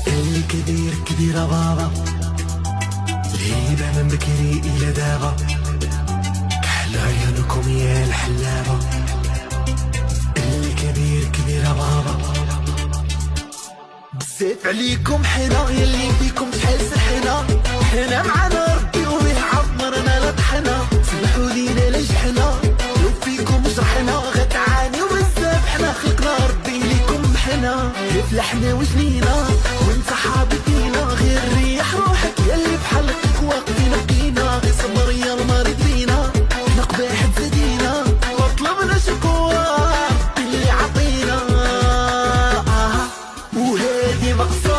اللي كبير كبير بابا، الهيبة من بكري إلى دابا، كحل عيونكم يا الحلابة. اللي كبير كبير بابا، بزاف عليكم حنا يلي فيكم شحال سحنا، حنا معنا ربي وبيه عمرنا لا طحنا، سمحوا لينا لا جحنا لو فيكم جرحنا، غتعاني وبزاف حنا خلقنا ربي ليكم حنا، فلحنا وجنينا وانت حابب فينا، غير ريح روحك يلي بحلقك واقفين بقينا، غير صبر يا المريض فينا، حنا قباح تزيدينا وطلبنا شكوى ربي اللي عطينا، وهادي مقصود